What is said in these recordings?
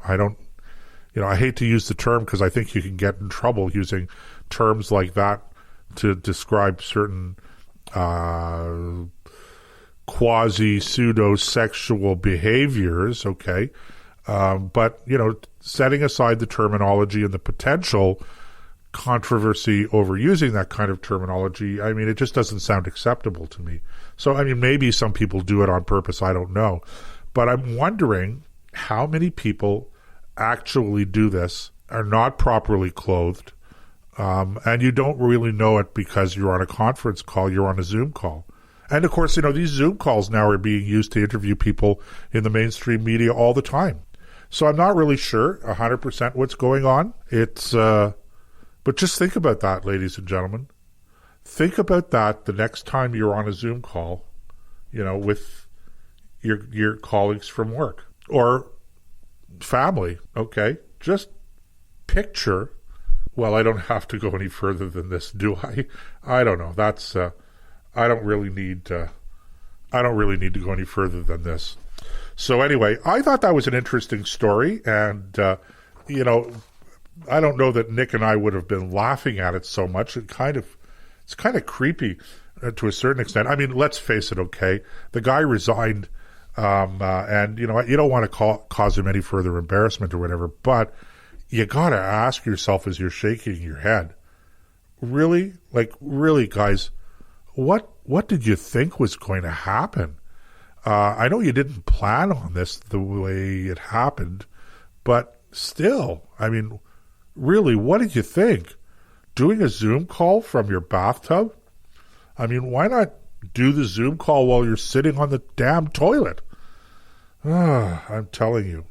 I don't, I hate to use the term because I think you can get in trouble using terms like that to describe certain quasi-pseudo-sexual behaviors, okay? But, setting aside the terminology and the potential controversy over using that kind of terminology, I mean, it just doesn't sound acceptable to me. So, I mean, maybe some people do it on purpose, I don't know. But I'm wondering how many people actually do this, are not properly clothed, and you don't really know it because you're on a conference call, you're on a Zoom call. And of course, these Zoom calls now are being used to interview people in the mainstream media all the time. So I'm not really sure 100% what's going on. But just think about that, ladies and gentlemen. Think about that the next time you're on a Zoom call, with your colleagues from work or family, okay? Just picture, well, I don't have to go any further than this, do I? I don't know. That's, I don't really need to go any further than this. So anyway, I thought that was an interesting story, and, I don't know that Nick and I would have been laughing at it so much. It's kind of creepy to a certain extent. I mean, let's face it, okay? The guy resigned, and, you don't want to cause him any further embarrassment or whatever, but you got to ask yourself as you're shaking your head, really, guys, what did you think was going to happen? I know you didn't plan on this the way it happened, but still, I mean, really, what did you think? Doing a Zoom call from your bathtub? I mean, why not do the Zoom call while you're sitting on the damn toilet? I'm telling you.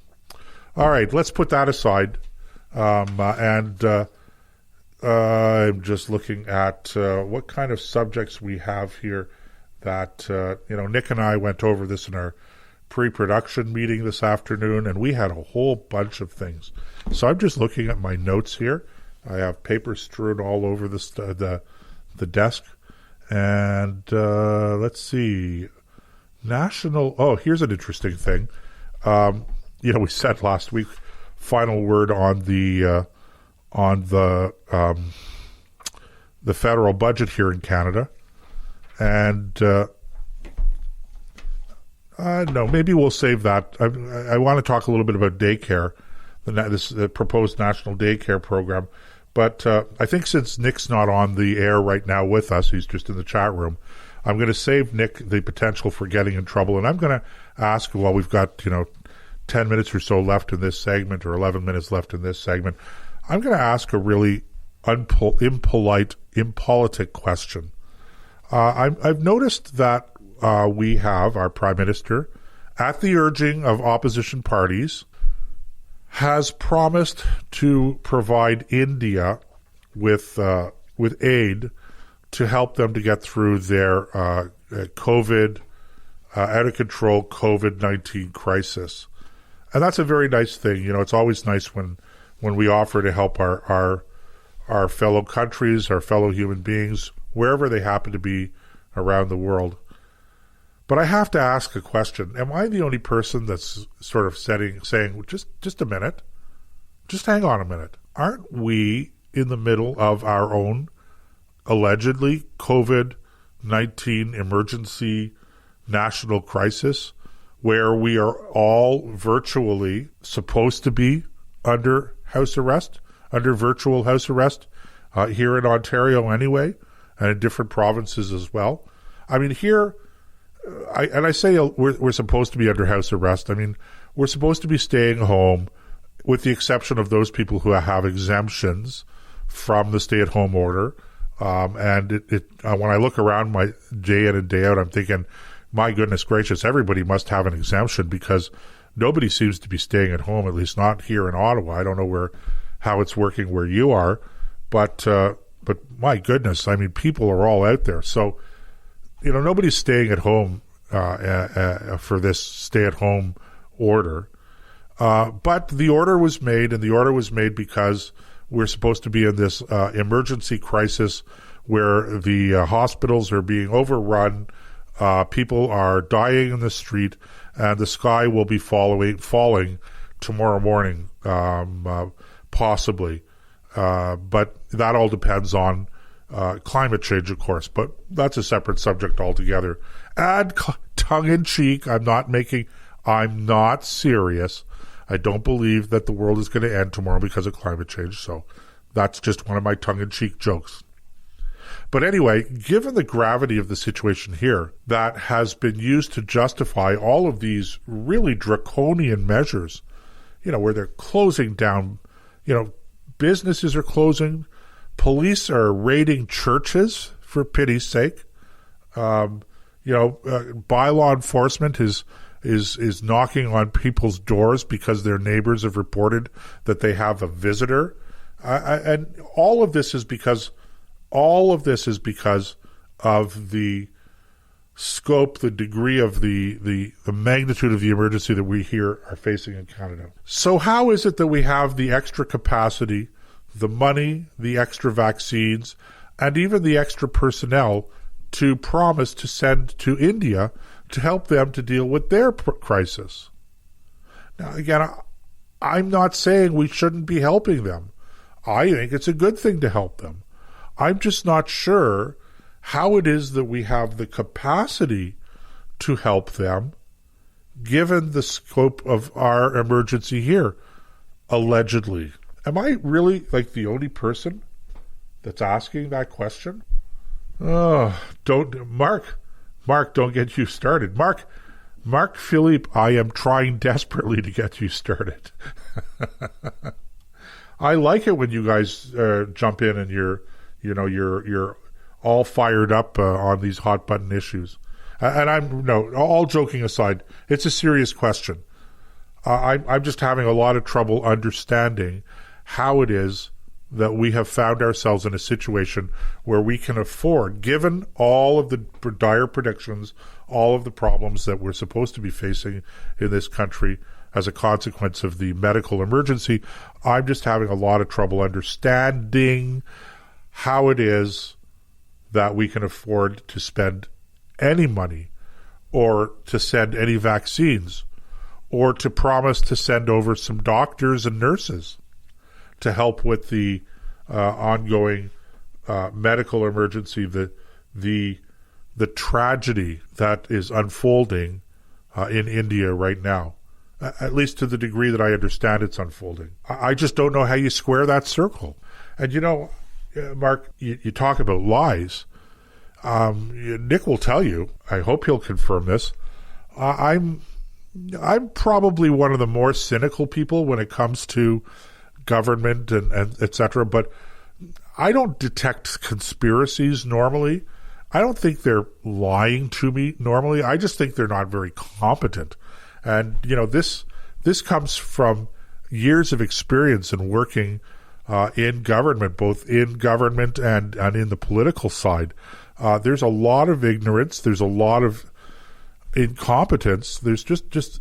All right, let's put that aside. I'm just looking at what kind of subjects we have here that, Nick and I went over this in our pre-production meeting this afternoon, and we had a whole bunch of things. So I'm just looking at my notes here. I have paper strewn all over the desk. And let's see. Here's an interesting thing. We said last week, final word on the federal budget here in Canada. And no, maybe we'll save that. I want to talk a little bit about daycare, the proposed national daycare program. But I think since Nick's not on the air right now with us, he's just in the chat room, I'm going to save Nick the potential for getting in trouble. And I'm going to ask, while we've got, 10 minutes or so left in this segment, or 11 minutes left in this segment, I'm going to ask a really impolite question. I've noticed that we have our Prime Minister, at the urging of opposition parties, has promised to provide India with aid to help them to get through their COVID, out of control COVID-19 crisis. And that's a very nice thing. It's always nice when we offer to help our fellow countries, our fellow human beings, wherever they happen to be around the world. But I have to ask a question. Am I the only person that's sort of saying, just a minute, just hang on a minute. Aren't we in the middle of our own allegedly COVID-19 emergency national crisis, where we are all virtually supposed to be under house arrest, under virtual house arrest, here in Ontario anyway, and in different provinces as well? I mean, here, I say we're supposed to be under house arrest. I mean, we're supposed to be staying home, with the exception of those people who have exemptions from the stay-at-home order. And when I look around my day in and day out, I'm thinking, my goodness gracious, everybody must have an exemption, because nobody seems to be staying at home, at least not here in Ottawa. I don't know how it's working where you are, but my goodness, I mean, people are all out there. So, nobody's staying at home for this stay-at-home order. But the order was made, and the order was made because we're supposed to be in this emergency crisis where the hospitals are being overrun, people are dying in the street, and the sky will be falling tomorrow morning, possibly. But that all depends on climate change, of course. But that's a separate subject altogether. And tongue-in-cheek, I'm not serious. I don't believe that the world is going to end tomorrow because of climate change. So that's just one of my tongue-in-cheek jokes. But anyway, given the gravity of the situation here that has been used to justify all of these really draconian measures, where they're closing down, businesses are closing, police are raiding churches, for pity's sake. Bylaw enforcement is knocking on people's doors because their neighbors have reported that they have a visitor. And all of this is because of the scope, the degree of the magnitude of the emergency that we here are facing in Canada. So how is it that we have the extra capacity, the money, the extra vaccines, and even the extra personnel to promise to send to India to help them to deal with their crisis? Now, again, I'm not saying we shouldn't be helping them. I think it's a good thing to help them. I'm just not sure how it is that we have the capacity to help them, given the scope of our emergency here, allegedly. Am I really the only person that's asking that question? Oh, Mark, don't get you started. Mark Philippe, I am trying desperately to get you started. I like it when you guys jump in and you're all fired up on these hot button issues. And all joking aside, it's a serious question. I'm just having a lot of trouble understanding how it is that we have found ourselves in a situation where we can afford, given all of the dire predictions, all of the problems that we're supposed to be facing in this country as a consequence of the medical emergency. I'm just having a lot of trouble understanding how it is that we can afford to spend any money or to send any vaccines or to promise to send over some doctors and nurses to help with the ongoing medical emergency, the tragedy that is unfolding in India right now, at least to the degree that I understand it's unfolding. I just don't know how you square that circle. And Mark, you talk about lies. Nick will tell you, I hope he'll confirm this, I'm probably one of the more cynical people when it comes to government and et cetera, but I don't detect conspiracies normally. I don't think they're lying to me normally. I just think they're not very competent. And, this comes from years of experience in working in government, both in government and in the political side. There's a lot of ignorance. There's a lot of incompetence. There's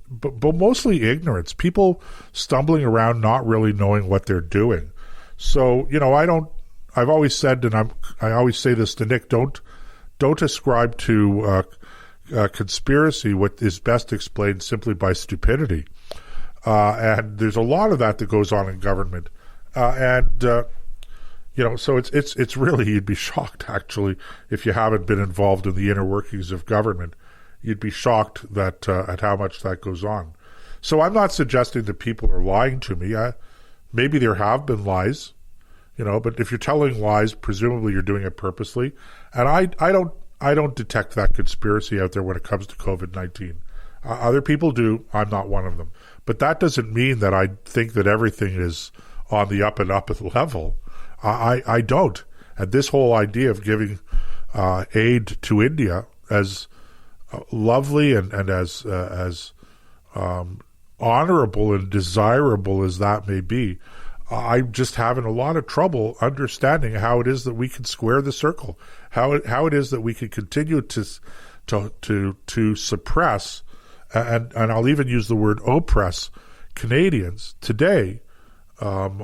but mostly ignorance. People stumbling around, not really knowing what they're doing. So, I've always said, and I always say this to Nick, don't ascribe to conspiracy what is best explained simply by stupidity. And there's a lot of that goes on in government. So it's really, you'd be shocked actually if you haven't been involved in the inner workings of government. You'd be shocked that at how much that goes on. So I'm not suggesting that people are lying to me. Maybe there have been lies, but if you're telling lies, presumably you're doing it purposely. And I don't detect that conspiracy out there when it comes to COVID-19. Other people do. I'm not one of them. But that doesn't mean that I think that everything is on the up and up level. I don't. And this whole idea of giving aid to India, as lovely and as honorable and desirable as that may be, I'm just having a lot of trouble understanding how it is that we can square the circle, how it is that we can continue to suppress and I'll even use the word oppress Canadians today on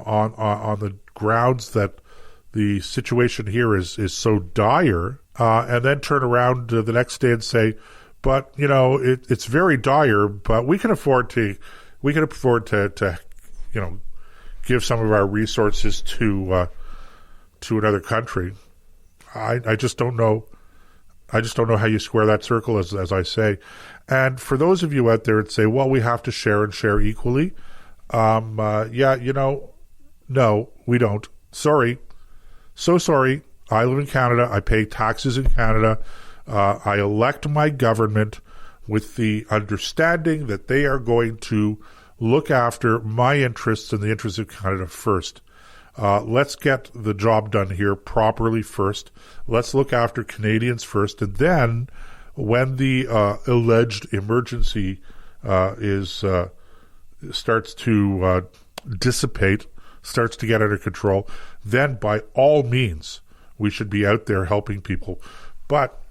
the grounds that the situation here is so dire, and then turn around the next day and say, but it's very dire, but we can afford to we can afford to give some of our resources to another country. I just don't know. I just don't know how you square that circle, as I say. And for those of you out there that say, well, we have to share and share equally. No, we don't. Sorry. So sorry. I live in Canada. I pay taxes in Canada. I elect my government with the understanding that they are going to look after my interests and the interests of Canada first. Let's get the job done here properly first. Let's look after Canadians first. And then when the alleged emergency starts to dissipate, starts to get under control, then by all means, we should be out there helping people. But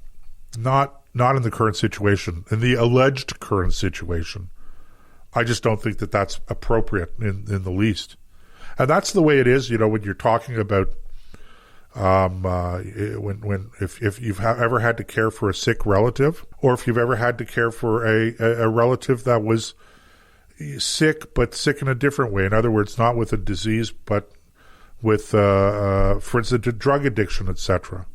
not in the current situation, in the alleged current situation. I just don't think that that's appropriate in the least. And that's the way it is, when you're talking about if you've ever had to care for a sick relative, or if you've ever had to care for a relative that was sick, but sick in a different way. In other words, not with a disease, but with, for instance, a drug addiction, etc.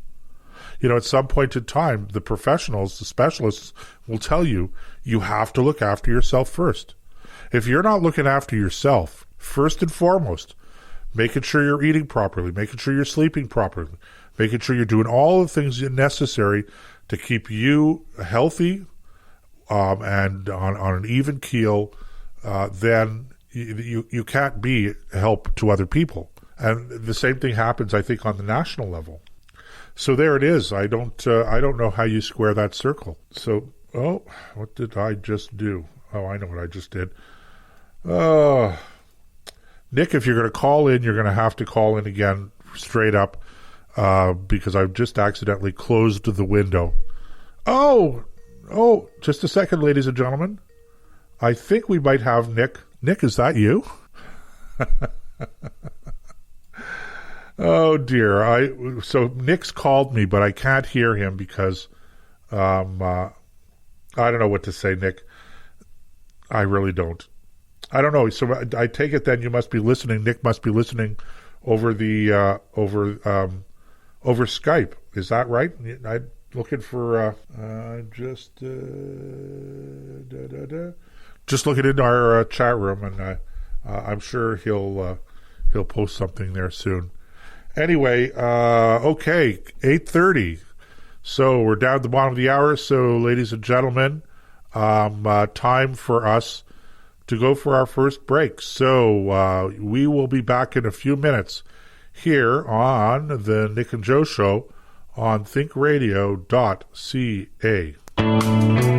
At some point in time, the professionals, the specialists will tell you, you have to look after yourself first. If you're not looking after yourself, first and foremost, making sure you're eating properly, making sure you're sleeping properly, making sure you're doing all the things necessary to keep you healthy and on an even keel, then you can't be help to other people. And the same thing happens, I think, on the national level. So there it is. I don't know how you square that circle. So, what did I just do? Oh, I know what I just did. Nick, if you're going to call in, you're going to have to call in again straight up because I've just accidentally closed the window. Oh, just a second, ladies and gentlemen. I think we might have Nick. Nick, is that you? Oh, dear. So Nick's called me, but I can't hear him because I don't know what to say, Nick. I really don't. I don't know. So I take it then you must be listening. Nick must be listening over the over Skype. Is that right? I'm looking for just looking into our chat room, and I'm sure he'll post something there soon. Anyway, okay, 8:30. So we're down at the bottom of the hour. So, ladies and gentlemen, time for us to go for our first break. So we will be back in a few minutes here on the Nick and Joe Show on ThinkRadio.ca.